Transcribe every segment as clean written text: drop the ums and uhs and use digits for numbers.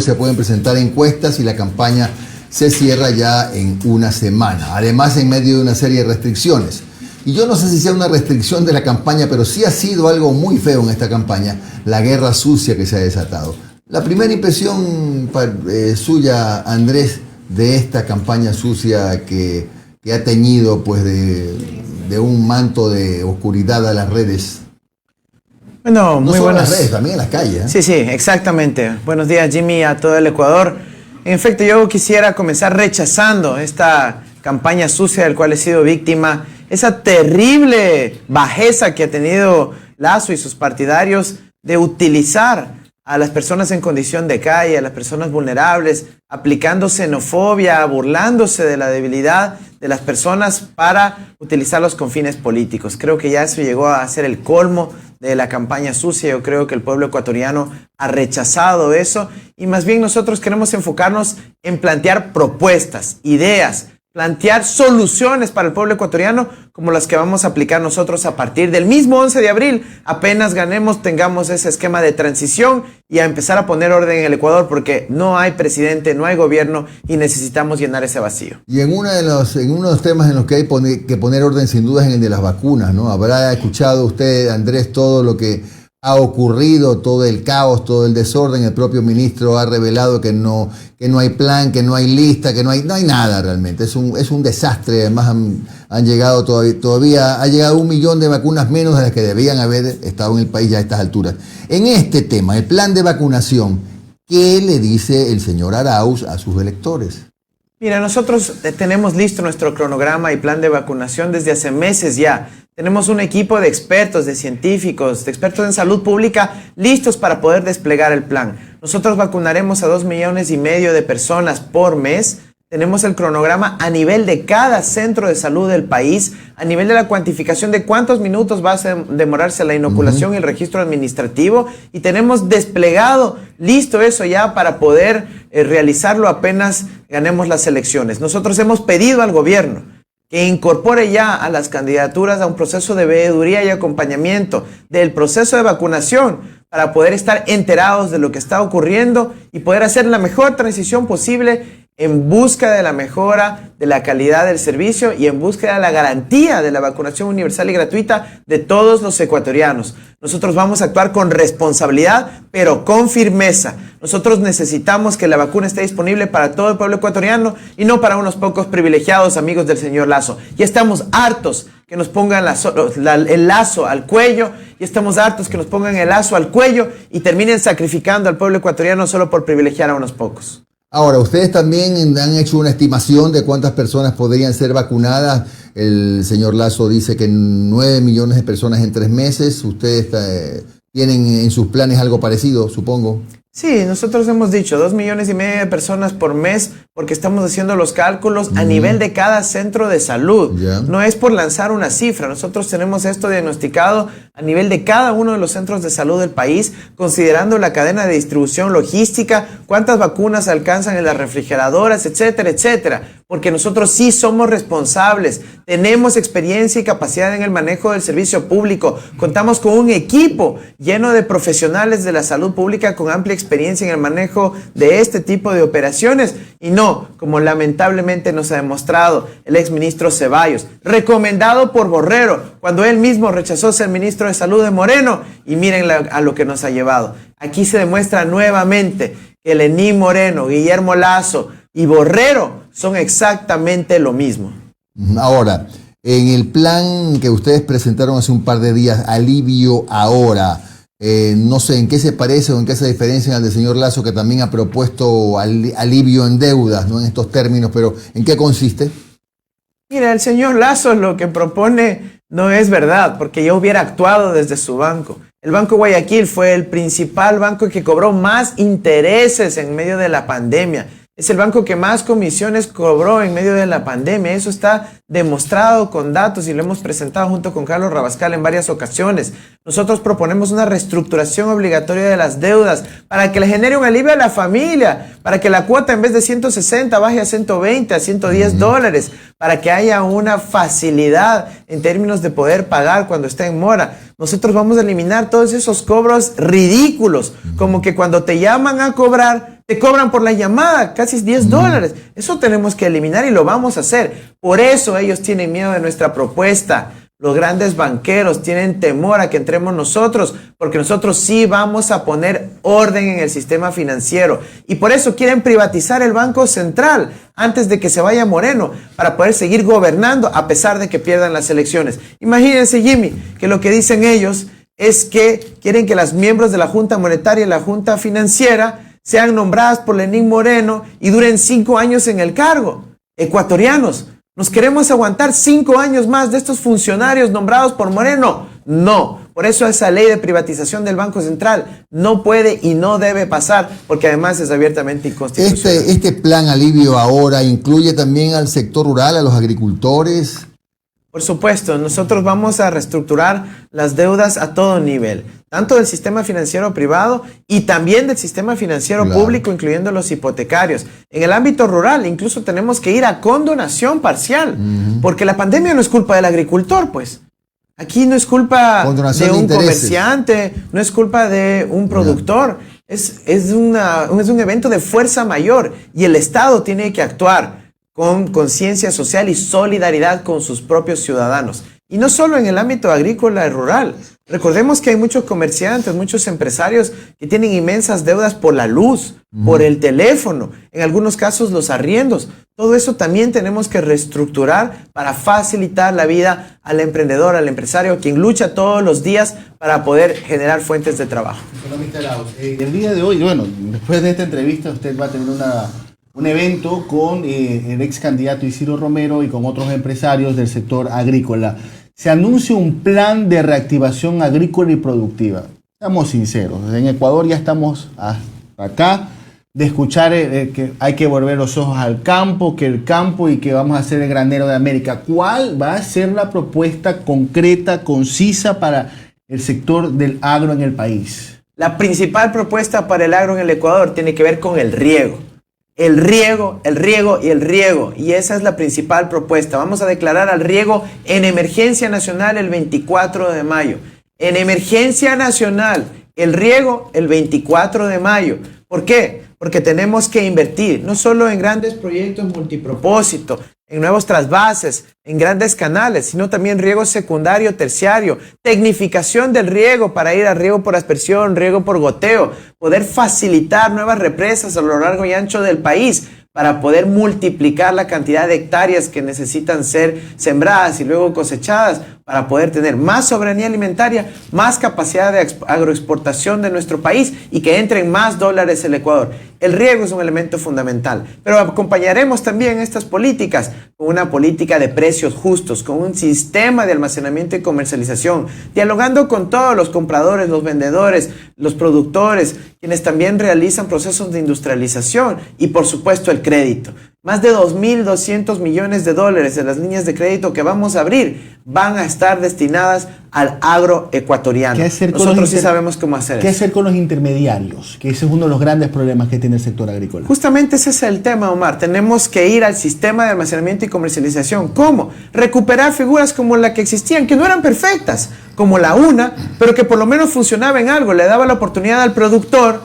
se pueden presentar encuestas y la campaña se cierra ya en una semana. Además, en medio de una serie de restricciones. Y yo no sé si sea una restricción de la campaña, pero sí ha sido algo muy feo en esta campaña, la guerra sucia que se ha desatado. La primera impresión suya, Andrés, de esta campaña sucia que ha teñido pues de un manto de oscuridad a las redes. Bueno, muy buenas. En las redes, también en las calles. Sí, sí, exactamente. Buenos días, Jimmy, a todo el Ecuador. En efecto, yo quisiera comenzar rechazando esta campaña sucia del cual he sido víctima, esa terrible bajeza que ha tenido Lasso y sus partidarios de utilizar a las personas en condición de calle, a las personas vulnerables, aplicando xenofobia, burlándose de la debilidad de las personas para utilizarlos con fines políticos. Creo que ya eso llegó a ser el colmo de la campaña sucia. Yo creo que el pueblo ecuatoriano ha rechazado eso y más bien nosotros queremos enfocarnos en plantear propuestas, ideas, plantear soluciones para el pueblo ecuatoriano como las que vamos a aplicar nosotros a partir del mismo 11 de abril. Apenas ganemos, tengamos ese esquema de transición y a empezar a poner orden en el Ecuador porque no hay presidente, no hay gobierno y necesitamos llenar ese vacío. Y en uno de los temas en los que hay que poner orden sin duda es en el de las vacunas, ¿no? Habrá escuchado usted, Andrés, todo lo que ha ocurrido, todo el caos, todo el desorden. El propio ministro ha revelado que no hay plan, que no hay lista, que no hay nada realmente. Es un desastre. Además han llegado todavía ha llegado 1 millón de vacunas menos de las que debían haber estado en el país ya a estas alturas. En este tema, el plan de vacunación, ¿qué le dice el señor Arauz a sus electores? Mira, nosotros tenemos listo nuestro cronograma y plan de vacunación desde hace meses ya. Tenemos un equipo de expertos, de científicos, de expertos en salud pública listos para poder desplegar el plan. Nosotros vacunaremos a 2,5 millones de personas por mes. Tenemos el cronograma a nivel de cada centro de salud del país, a nivel de la cuantificación de cuántos minutos va a demorarse la inoculación y el registro administrativo. Y tenemos desplegado, listo eso ya para poder realizarlo apenas ganemos las elecciones. Nosotros hemos pedido al gobierno que incorpore ya a las candidaturas a un proceso de veeduría y acompañamiento del proceso de vacunación para poder estar enterados de lo que está ocurriendo y poder hacer la mejor transición posible en busca de la mejora de la calidad del servicio y en búsqueda de la garantía de la vacunación universal y gratuita de todos los ecuatorianos. Nosotros vamos a actuar con responsabilidad, pero con firmeza. Nosotros necesitamos que la vacuna esté disponible para todo el pueblo ecuatoriano y no para unos pocos privilegiados amigos del señor Lasso. Ya estamos hartos que nos pongan el lazo al cuello y estamos hartos que nos pongan el lazo al cuello y terminen sacrificando al pueblo ecuatoriano solo por privilegiar a unos pocos. Ahora, ustedes también han hecho una estimación de cuántas personas podrían ser vacunadas. El señor Lasso dice que 9 millones de personas en 3 meses. Ustedes tienen en sus planes algo parecido, supongo. Sí, nosotros hemos dicho 2,5 millones de personas por mes porque estamos haciendo los cálculos a nivel de cada centro de salud. No es por lanzar una cifra. Nosotros tenemos esto diagnosticado a nivel de cada uno de los centros de salud del país, considerando la cadena de distribución logística, cuántas vacunas alcanzan en las refrigeradoras, etcétera, etcétera. Porque nosotros sí somos responsables, tenemos experiencia y capacidad en el manejo del servicio público, contamos con un equipo lleno de profesionales de la salud pública con amplia experiencia en el manejo de este tipo de operaciones y no, como lamentablemente nos ha demostrado el exministro Ceballos, recomendado por Borrero, cuando él mismo rechazó ser ministro de Salud de Moreno y miren a lo que nos ha llevado. Aquí se demuestra nuevamente que Lenín Moreno, Guillermo Lasso y Borrero son exactamente lo mismo. Ahora, en el plan que ustedes presentaron hace un par de días, Alivio Ahora, no sé en qué se parece o en qué se diferencia al del señor Lasso, que también ha propuesto alivio en deudas, no en estos términos, pero ¿en qué consiste? Mira, el señor Lasso lo que propone no es verdad, porque ya hubiera actuado desde su banco. El Banco Guayaquil fue el principal banco que cobró más intereses en medio de la pandemia. Es el banco que más comisiones cobró en medio de la pandemia. Eso está demostrado con datos y lo hemos presentado junto con Carlos Rabascal en varias ocasiones. Nosotros proponemos una reestructuración obligatoria de las deudas para que le genere un alivio a la familia, para que la cuota en vez de 160 baje a 120, a 110 dólares, para que haya una facilidad en términos de poder pagar cuando esté en mora. Nosotros vamos a eliminar todos esos cobros ridículos, como que cuando te llaman a cobrar, Te cobran por la llamada casi $10. Eso tenemos que eliminar y lo vamos a hacer. Por eso ellos tienen miedo de nuestra propuesta. Los grandes banqueros tienen temor a que entremos nosotros, porque nosotros sí vamos a poner orden en el sistema financiero. Y por eso quieren privatizar el Banco Central antes de que se vaya Moreno, para poder seguir gobernando a pesar de que pierdan las elecciones. Imagínense, Jimmy, que lo que dicen ellos es que quieren que las miembros de la Junta Monetaria y la Junta Financiera sean nombradas por Lenín Moreno y duren 5 años en el cargo. Ecuatorianos, ¿nos queremos aguantar 5 años más de estos funcionarios nombrados por Moreno? No. Por eso esa ley de privatización del Banco Central no puede y no debe pasar, porque además es abiertamente inconstitucional. Este plan alivio ahora incluye también al sector rural, a los agricultores. Por supuesto, nosotros vamos a reestructurar las deudas a todo nivel, tanto del sistema financiero privado y también del sistema financiero público, incluyendo los hipotecarios. En el ámbito rural, incluso tenemos que ir a condonación parcial, porque la pandemia no es culpa del agricultor, pues. Aquí no es culpa de un comerciante, no es culpa de un productor. Es un evento de fuerza mayor y el Estado tiene que actuar con conciencia social y solidaridad con sus propios ciudadanos. Y no solo en el ámbito agrícola y rural. Recordemos que hay muchos comerciantes, muchos empresarios que tienen inmensas deudas por la luz, por el teléfono, en algunos casos los arriendos. Todo eso también tenemos que reestructurar para facilitar la vida al emprendedor, al empresario, quien lucha todos los días para poder generar fuentes de trabajo. Economista Arauz, el día de hoy, bueno, después de esta entrevista usted va a tener un evento con el ex candidato Isidro Romero y con otros empresarios del sector agrícola. Se anuncia un plan de reactivación agrícola y productiva. Seamos sinceros, en Ecuador ya estamos hasta acá de escuchar que hay que volver los ojos al campo, que el campo y que vamos a ser el granero de América. ¿Cuál va a ser la propuesta concreta, concisa para el sector del agro en el país? La principal propuesta para el agro en el Ecuador tiene que ver con el riego. El riego, el riego y el riego. Y esa es la principal propuesta. Vamos a declarar al riego en emergencia nacional el 24 de mayo. En emergencia nacional, el riego el 24 de mayo. ¿Por qué? Porque tenemos que invertir no solo en grandes proyectos multipropósito, en nuevos trasvases, en grandes canales, sino también riego secundario, terciario, tecnificación del riego para ir a riego por aspersión, riego por goteo, poder facilitar nuevas represas a lo largo y ancho del país para poder multiplicar la cantidad de hectáreas que necesitan ser sembradas y luego cosechadas para poder tener más soberanía alimentaria, más capacidad de agroexportación de nuestro país y que entren más dólares al Ecuador. El riego es un elemento fundamental, pero acompañaremos también estas políticas con una política de precios justos, con un sistema de almacenamiento y comercialización, dialogando con todos los compradores, los vendedores, los productores, quienes también realizan procesos de industrialización y por supuesto el crédito. Más de 2.200 millones de dólares de las líneas de crédito que vamos a abrir van a estar destinadas al agro ecuatoriano. Nosotros sí sabemos cómo hacer eso. ¿Qué hacer con los intermediarios? Que ese es uno de los grandes problemas que tiene el sector agrícola. Justamente ese es el tema, Omar. Tenemos que ir al sistema de almacenamiento y comercialización. ¿Cómo? Recuperar figuras como la que existían, que no eran perfectas, como la UNA, pero que por lo menos funcionaba en algo. Le daba la oportunidad al productor,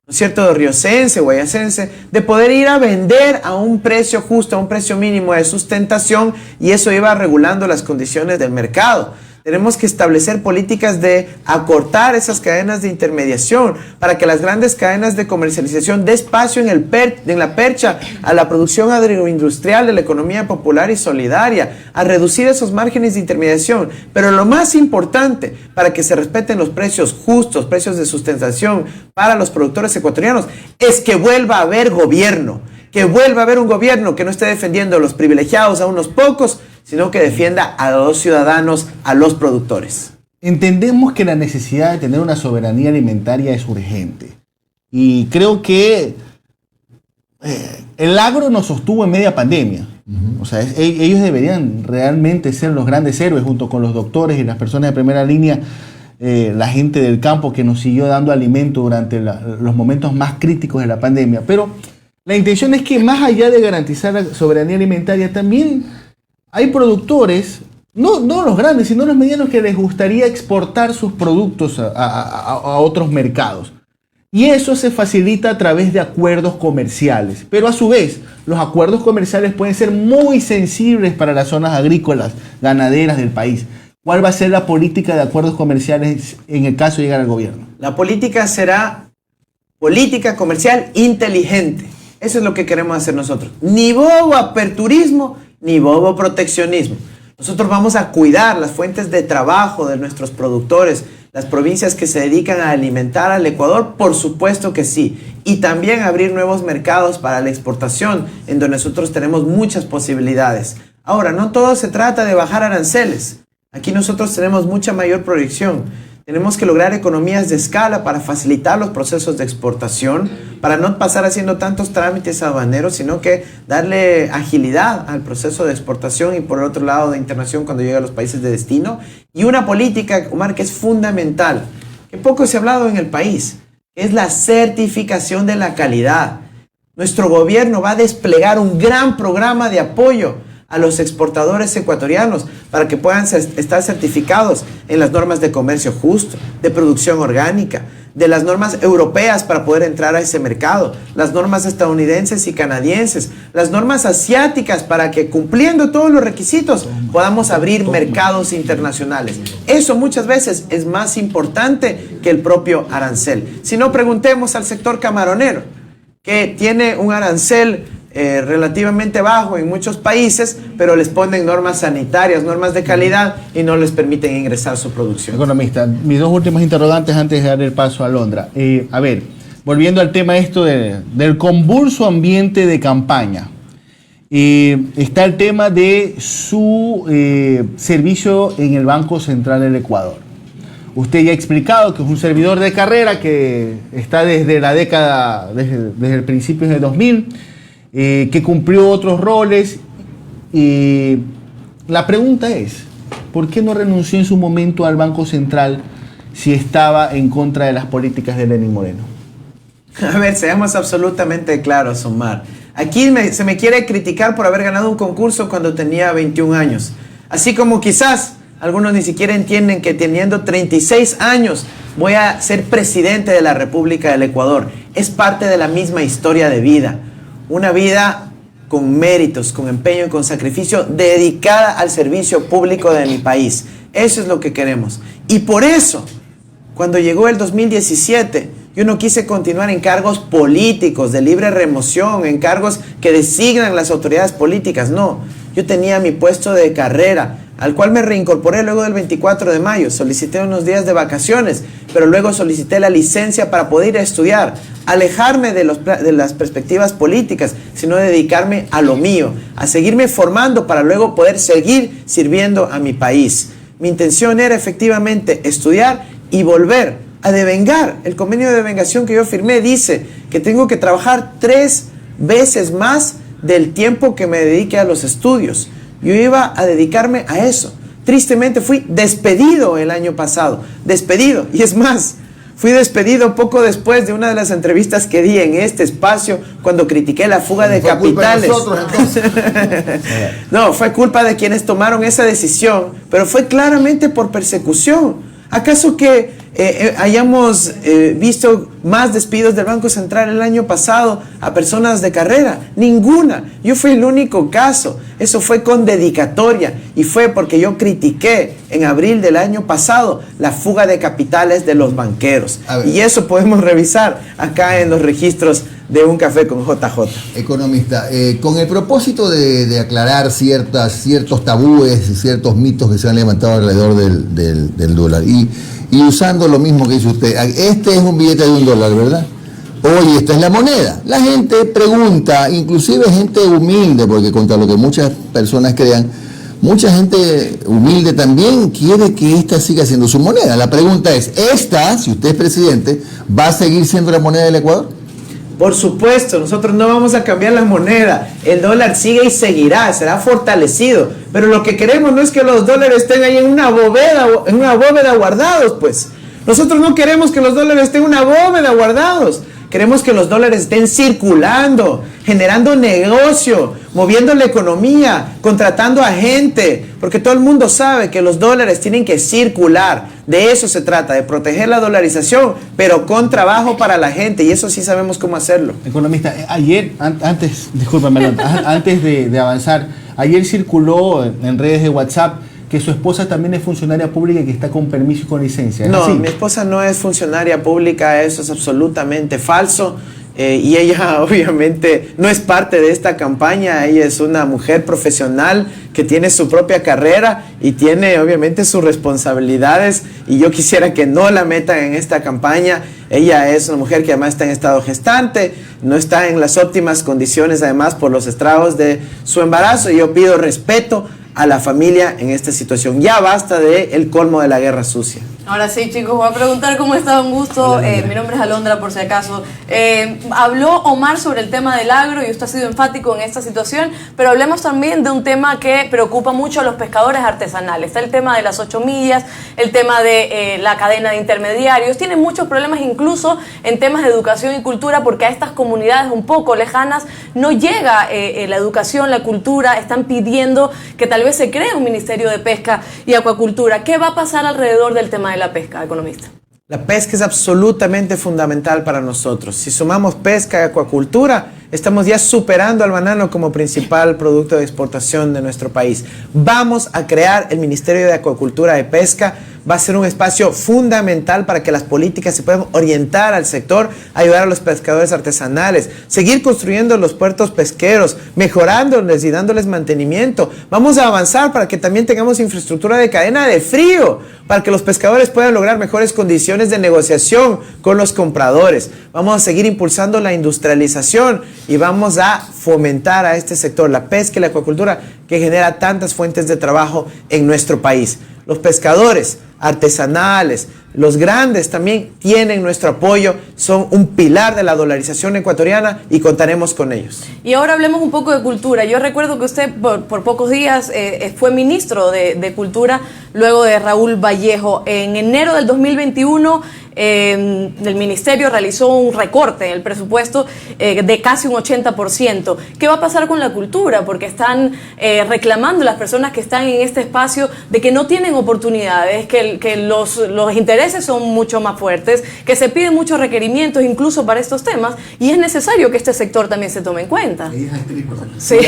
¿no es cierto?, riocense, guayacense, de poder ir a vender a un precio justo, a un precio mínimo de sustentación, y eso iba regulando las condiciones del mercado. Tenemos que establecer políticas de acortar esas cadenas de intermediación para que las grandes cadenas de comercialización dé espacio en la percha a la producción agroindustrial de la economía popular y solidaria, a reducir esos márgenes de intermediación. Pero lo más importante, para que se respeten los precios justos, precios de sustentación para los productores ecuatorianos, es que vuelva a haber gobierno, que vuelva a haber un gobierno que no esté defendiendo a los privilegiados, a unos pocos, sino que defienda a los ciudadanos, a los productores. Entendemos que la necesidad de tener una soberanía alimentaria es urgente. Y creo que el agro nos sostuvo en media pandemia. O sea, ellos deberían realmente ser los grandes héroes junto con los doctores y las personas de primera línea, la gente del campo que nos siguió dando alimento durante los momentos más críticos de la pandemia. Pero la intención es que más allá de garantizar la soberanía alimentaria, también hay productores, no los grandes, sino los medianos, que les gustaría exportar sus productos a otros mercados. Y eso se facilita a través de acuerdos comerciales. Pero a su vez, los acuerdos comerciales pueden ser muy sensibles para las zonas agrícolas, ganaderas del país. ¿Cuál va a ser la política de acuerdos comerciales en el caso de llegar al gobierno? La política será política comercial inteligente. Eso es lo que queremos hacer nosotros. Ni bobo aperturismo, ni bobo proteccionismo. Nosotros vamos a cuidar las fuentes de trabajo de nuestros productores, las provincias que se dedican a alimentar al Ecuador, por supuesto que sí. Y también abrir nuevos mercados para la exportación, en donde nosotros tenemos muchas posibilidades. Ahora, no todo se trata de bajar aranceles. Aquí nosotros tenemos mucha mayor proyección. Tenemos que lograr economías de escala para facilitar los procesos de exportación, para no pasar haciendo tantos trámites aduaneros, sino que darle agilidad al proceso de exportación y por el otro lado de internación cuando llega a los países de destino. Y una política, Omar, que es fundamental, que poco se ha hablado en el país, es la certificación de la calidad. Nuestro gobierno va a desplegar un gran programa de apoyo a los exportadores ecuatorianos para que puedan estar certificados en las normas de comercio justo, de producción orgánica, de las normas europeas para poder entrar a ese mercado, las normas estadounidenses y canadienses, las normas asiáticas para que cumpliendo todos los requisitos podamos abrir mercados internacionales. Eso muchas veces es más importante que el propio arancel. Si no, preguntemos al sector camaronero, que tiene un arancel relativamente bajo en muchos países, pero les ponen normas sanitarias, normas de calidad y no les permiten ingresar su producción. Economista, mis dos últimas interrogantes antes de dar el paso a Londra. A ver, volviendo al tema del convulso ambiente de campaña, está el tema de su servicio en el Banco Central del Ecuador. Usted ya ha explicado que es un servidor de carrera que está desde la década, desde el principio de 2000, que cumplió otros roles. La pregunta es, ¿por qué no renunció en su momento al Banco Central si estaba en contra de las políticas de Lenín Moreno? A ver, seamos absolutamente claros, Omar. Aquí se me quiere criticar por haber ganado un concurso cuando tenía 21 años. Así como quizás algunos ni siquiera entienden que teniendo 36 años voy a ser presidente de la República del Ecuador. Es parte de la misma historia de vida. Una vida con méritos, con empeño y con sacrificio, dedicada al servicio público de mi país. Eso es lo que queremos. Y por eso, cuando llegó el 2017, yo no quise continuar en cargos políticos, de libre remoción, en cargos que designan las autoridades políticas. No, yo tenía mi puesto de carrera, al cual me reincorporé luego del 24 de mayo. Solicité unos días de vacaciones, pero luego solicité la licencia para poder ir a estudiar, alejarme de las perspectivas políticas, sino dedicarme a lo mío, a seguirme formando para luego poder seguir sirviendo a mi país. Mi intención era efectivamente estudiar y volver a devengar. El convenio de devengación que yo firmé dice que tengo que trabajar 3 veces más del tiempo que me dedique a los estudios. Yo iba a dedicarme a eso. Tristemente fui despedido el año pasado. Despedido. Y es más, fui despedido poco después de una de las entrevistas que di en este espacio cuando critiqué la fuga de capitales. Culpa de nosotros, No, fue culpa de quienes tomaron esa decisión, pero fue claramente por persecución. ¿Acaso que hayamos visto más despidos del Banco Central el año pasado a personas de carrera? Ninguna. Yo fui el único caso. Eso fue con dedicatoria y fue porque yo critiqué en abril del año pasado la fuga de capitales de los banqueros. Y eso podemos revisar acá en los registros de Un Café con JJ. Economista, con el propósito de aclarar ciertos tabúes y ciertos mitos que se han levantado alrededor del dólar y usando lo mismo que dice usted, este es un billete de $1, ¿verdad? Oye, esta es la moneda. La gente pregunta, inclusive gente humilde, porque contra lo que muchas personas crean, mucha gente humilde también quiere que esta siga siendo su moneda. La pregunta es, ¿esta, si usted es presidente, va a seguir siendo la moneda del Ecuador? Por supuesto, nosotros no vamos a cambiar la moneda. El dólar sigue y seguirá, será fortalecido. Pero lo que queremos no es que los dólares estén ahí en una bóveda guardados, pues. Nosotros no queremos que los dólares estén en una bóveda guardados. Queremos que los dólares estén circulando, generando negocio, moviendo la economía, contratando a gente, porque todo el mundo sabe que los dólares tienen que circular. De eso se trata, de proteger la dolarización, pero con trabajo para la gente, y eso sí sabemos cómo hacerlo. Economista, ayer, antes de avanzar, ayer circuló en redes de WhatsApp que su esposa también es funcionaria pública y que está con permiso y con licencia. No, ¿así? mi esposa no es funcionaria pública, eso es absolutamente falso. Y ella obviamente no es parte de esta campaña, ella es una mujer profesional que tiene su propia carrera y tiene obviamente sus responsabilidades, y yo quisiera que no la metan en esta campaña. Ella es una mujer que además está en estado gestante, no está en las óptimas condiciones además por los estragos de su embarazo, y yo pido respeto a la familia en esta situación. Ya basta de el colmo de la guerra sucia. Ahora sí, chicos, voy a preguntar cómo está, un gusto. Hola, mi nombre es Alondra, por si acaso. Habló Omar sobre el tema del agro y usted ha sido enfático en esta situación, pero hablemos también de un tema que preocupa mucho a los pescadores artesanales. Está el tema de las 8 millas, el tema de la cadena de intermediarios. Tienen muchos problemas incluso en temas de educación y cultura, porque a estas comunidades un poco lejanas no llega la educación, la cultura. Están pidiendo que tal vez se cree un Ministerio de Pesca y Acuacultura. ¿Qué va a pasar alrededor del tema de la pesca, economista? La pesca es absolutamente fundamental para nosotros. Si sumamos pesca y acuacultura, estamos ya superando al banano como principal producto de exportación de nuestro país. Vamos a crear el Ministerio de Acuacultura y Pesca. Va a ser un espacio fundamental para que las políticas se puedan orientar al sector, ayudar a los pescadores artesanales, seguir construyendo los puertos pesqueros, mejorándoles y dándoles mantenimiento. Vamos a avanzar para que también tengamos infraestructura de cadena de frío, para que los pescadores puedan lograr mejores condiciones de negociación con los compradores. Vamos a seguir impulsando la industrialización y vamos a fomentar a este sector, la pesca y la acuacultura, que genera tantas fuentes de trabajo en nuestro país. Los pescadores artesanales, los grandes también tienen nuestro apoyo, son un pilar de la dolarización ecuatoriana y contaremos con ellos. Y ahora hablemos un poco de cultura. Yo recuerdo que usted por pocos días fue ministro de Cultura luego de Raúl Vallejo. En enero del 2021 el ministerio realizó un recorte en el presupuesto de casi un 80%. ¿Qué va a pasar con la cultura? Porque están reclamando las personas que están en este espacio de que no tienen oportunidades, que los intereses son mucho más fuertes, que se piden muchos requerimientos incluso para estos temas, y es necesario que este sector también se tome en cuenta. Sí,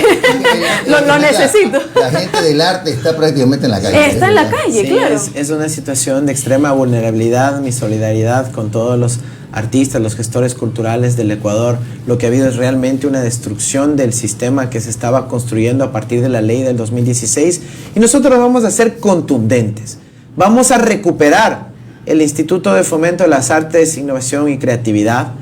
lo necesito. La gente del arte está prácticamente en la calle. Está en la calle, Sí, claro. es una situación de extrema vulnerabilidad. Mi solidaridad con todos los artistas, los gestores culturales del Ecuador. Lo que ha habido es realmente una destrucción del sistema que se estaba construyendo a partir de la ley del 2016, y nosotros vamos a ser contundentes. Vamos a recuperar el Instituto de Fomento de las Artes, Innovación y Creatividad.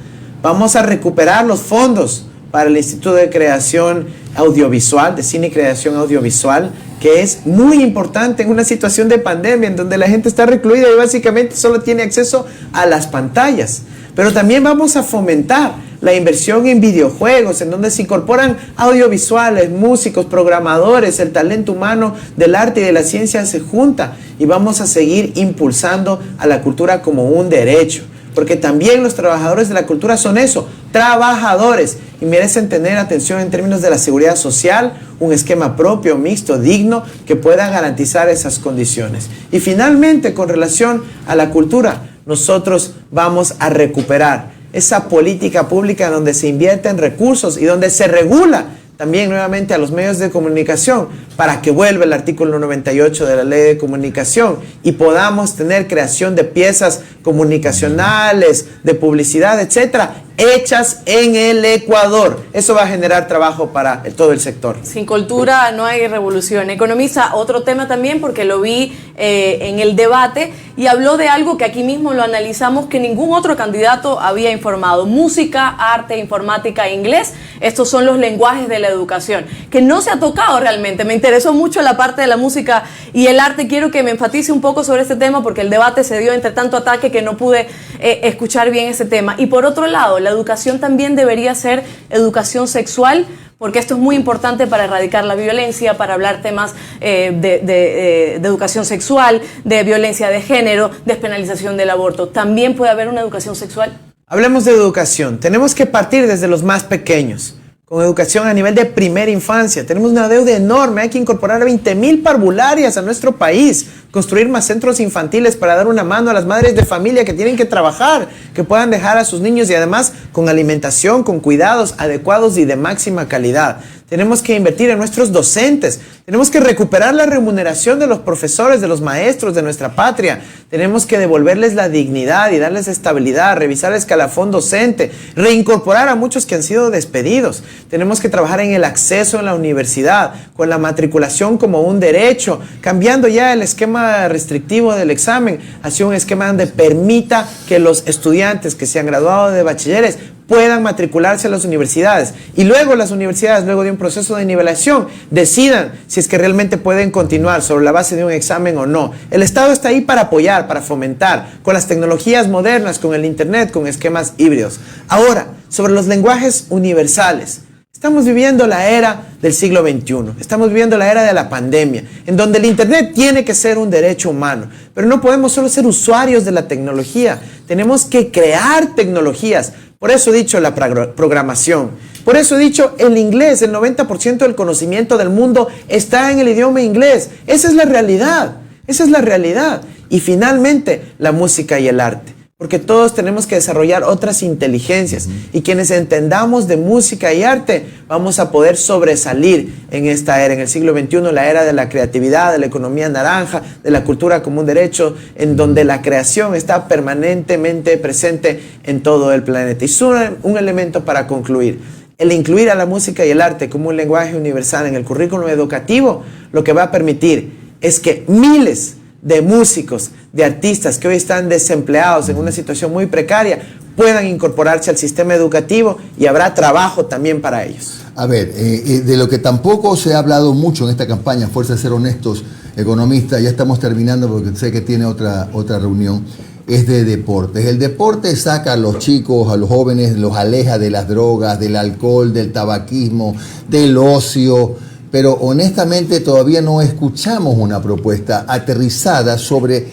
Vamos a recuperar los fondos para el Instituto de Creación Audiovisual, de Cine y Creación Audiovisual, que es muy importante en una situación de pandemia en donde la gente está recluida y básicamente solo tiene acceso a las pantallas. Pero también vamos a fomentar la inversión en videojuegos, en donde se incorporan audiovisuales, músicos, programadores, el talento humano del arte y de la ciencia se junta, y vamos a seguir impulsando a la cultura como un derecho. Porque también los trabajadores de la cultura son eso, trabajadores, y merecen tener atención en términos de la seguridad social, un esquema propio, mixto, digno, que pueda garantizar esas condiciones. Y finalmente, con relación a la cultura, nosotros vamos a recuperar esa política pública donde se invierten recursos y donde se regula también nuevamente a los medios de comunicación para que vuelva el artículo 98 de la Ley de Comunicación y podamos tener creación de piezas comunicacionales, de publicidad, etcétera, hechas en el Ecuador. Eso va a generar trabajo para todo el sector. Sin cultura no hay revolución. Economista, otro tema también, porque lo vi en el debate y habló de algo que aquí mismo lo analizamos, que ningún otro candidato había informado: música, arte, informática e inglés. Estos son los lenguajes de la educación, que no se ha tocado realmente. Me interesó mucho la parte de la música y el arte. Quiero que me enfatice un poco sobre este tema, porque el debate se dio entre tanto ataque que no pude escuchar bien ese tema. Y por otro lado, la educación también debería ser educación sexual, porque esto es muy importante para erradicar la violencia, para hablar temas de educación sexual, de violencia de género, despenalización del aborto. ¿También puede haber una educación sexual? Hablemos de educación. Tenemos que partir desde los más pequeños. Con educación a nivel de primera infancia. Tenemos una deuda enorme. Hay que incorporar 20,000 parvularias a nuestro país. Construir más centros infantiles para dar una mano a las madres de familia que tienen que trabajar, que puedan dejar a sus niños y además con alimentación, con cuidados adecuados y de máxima calidad. Tenemos que invertir en nuestros docentes. Tenemos que recuperar la remuneración de los profesores, de los maestros de nuestra patria. Tenemos que devolverles la dignidad y darles estabilidad, revisar el escalafón docente, reincorporar a muchos que han sido despedidos. Tenemos que trabajar en el acceso en la universidad, con la matriculación como un derecho, cambiando ya el esquema restrictivo del examen hacia un esquema donde permita que los estudiantes que se han graduado de bachilleres puedan matricularse a las universidades y luego las universidades, luego de un proceso de nivelación, decidan si es que realmente pueden continuar sobre la base de un examen o no. El Estado está ahí para apoyar, para fomentar, con las tecnologías modernas, con el internet, con esquemas híbridos. Ahora, sobre los lenguajes universales. Estamos viviendo la era del siglo XXI, estamos viviendo la era de la pandemia, en donde el internet tiene que ser un derecho humano, pero no podemos solo ser usuarios de la tecnología, tenemos que crear tecnologías. Por eso he dicho la programación, por eso he dicho el inglés, el 90% del conocimiento del mundo está en el idioma inglés. Esa es la realidad, esa es la realidad. Y finalmente, la música y el arte. Porque todos tenemos que desarrollar otras inteligencias y quienes entendamos de música y arte vamos a poder sobresalir en esta era, en el siglo XXI, la era de la creatividad, de la economía naranja, de la cultura como un derecho, en donde la creación está permanentemente presente en todo el planeta. Y es un elemento para concluir. El incluir a la música y el arte como un lenguaje universal en el currículum educativo, lo que va a permitir es que miles de músicos, de artistas que hoy están desempleados en una situación muy precaria, puedan incorporarse al sistema educativo y habrá trabajo también para ellos. A ver, de lo que tampoco se ha hablado mucho en esta campaña, fuerza de ser honestos, economistas, ya estamos terminando porque sé que tiene otra reunión, es de deportes. El deporte saca a los chicos, a los jóvenes, los aleja de las drogas, del alcohol, del tabaquismo, del ocio. Pero honestamente todavía no escuchamos una propuesta aterrizada sobre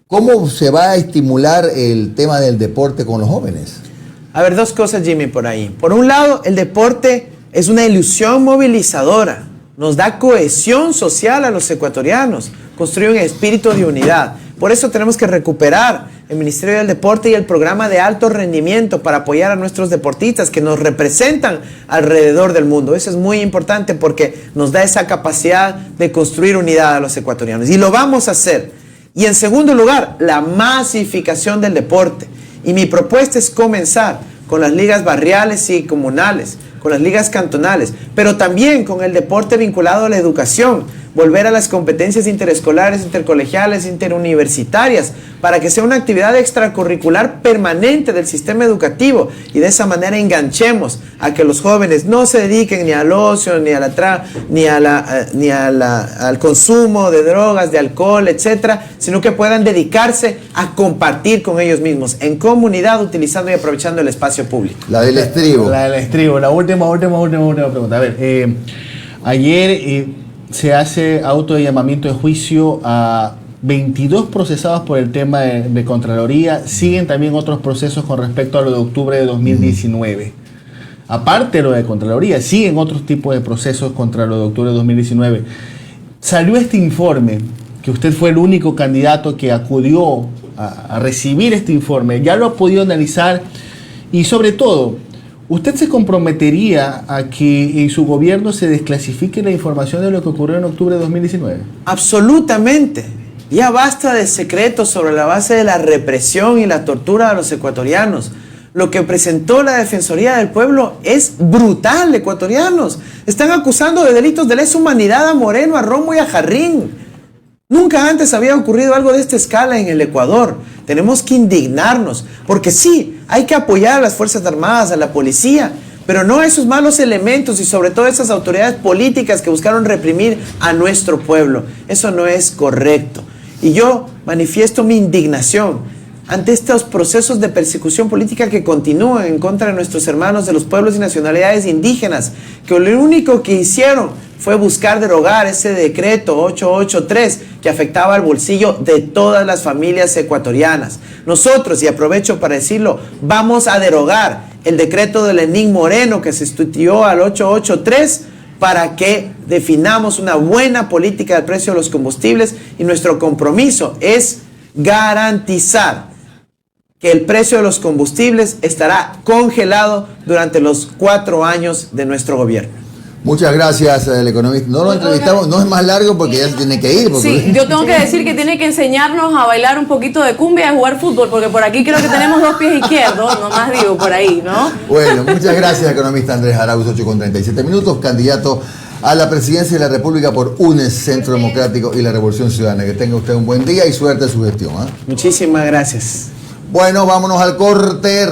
cómo se va a estimular el tema del deporte con los jóvenes. A ver, dos cosas, Jimmy, por ahí. Por un lado, el deporte es una ilusión movilizadora. Nos da cohesión social a los ecuatorianos, construye un espíritu de unidad. Por eso tenemos que recuperar el Ministerio del Deporte y el programa de alto rendimiento para apoyar a nuestros deportistas que nos representan alrededor del mundo. Eso es muy importante porque nos da esa capacidad de construir unidad a los ecuatorianos. Y lo vamos a hacer. Y en segundo lugar, la masificación del deporte. Y mi propuesta es comenzar con las ligas barriales y comunales, con las ligas cantonales, pero también con el deporte vinculado a la educación. Volver a las competencias interescolares, intercolegiales, interuniversitarias, para que sea una actividad extracurricular permanente del sistema educativo y de esa manera enganchemos a que los jóvenes no se dediquen ni al ocio, ni al consumo de drogas, de alcohol, etcétera, sino que puedan dedicarse a compartir con ellos mismos, en comunidad, utilizando y aprovechando el espacio público. La del estribo. La del estribo, la última pregunta. A ver, ayer se hace auto de llamamiento de juicio a 22 procesados por el tema de Contraloría. Siguen también otros procesos con respecto a lo de octubre de 2019. Aparte de lo de Contraloría, siguen otros tipos de procesos contra lo de octubre de 2019. Salió este informe, que usted fue el único candidato que acudió a recibir este informe. Ya lo ha podido analizar y sobre todo, ¿usted se comprometería a que en su gobierno se desclasifique la información de lo que ocurrió en octubre de 2019? Absolutamente. Ya basta de secretos sobre la base de la represión y la tortura a los ecuatorianos. Lo que presentó la Defensoría del Pueblo es brutal, ecuatorianos. Están acusando de delitos de lesa humanidad a Moreno, a Romo y a Jarrín. Nunca antes había ocurrido algo de esta escala en el Ecuador. Tenemos que indignarnos, porque sí, hay que apoyar a las Fuerzas Armadas, a la policía, pero no a esos malos elementos y sobre todo a esas autoridades políticas que buscaron reprimir a nuestro pueblo. Eso no es correcto. Y yo manifiesto mi indignación ante estos procesos de persecución política que continúan en contra de nuestros hermanos de los pueblos y nacionalidades indígenas, que lo único que hicieron fue buscar derogar ese decreto 883 que afectaba al bolsillo de todas las familias ecuatorianas. Nosotros, y aprovecho para decirlo, vamos a derogar el decreto de Lenín Moreno que se sustituyó al 883 para que definamos una buena política del precio de los combustibles, y nuestro compromiso es garantizar que el precio de los combustibles estará congelado durante los 4 años de nuestro gobierno. Muchas gracias, el economista. No lo entrevistamos, no es más largo porque ya se tiene que ir. Sí, yo tengo que decir que tiene que enseñarnos a bailar un poquito de cumbia y a jugar fútbol, porque por aquí creo que tenemos 2 pies izquierdos, nomás digo por ahí, ¿no? Bueno, muchas gracias, economista Andrés Arauz, 8:37, candidato a la presidencia de la República por UNES, Centro Democrático y la Revolución Ciudadana. Que tenga usted un buen día y suerte en su gestión. Muchísimas gracias. Bueno, vámonos al corte.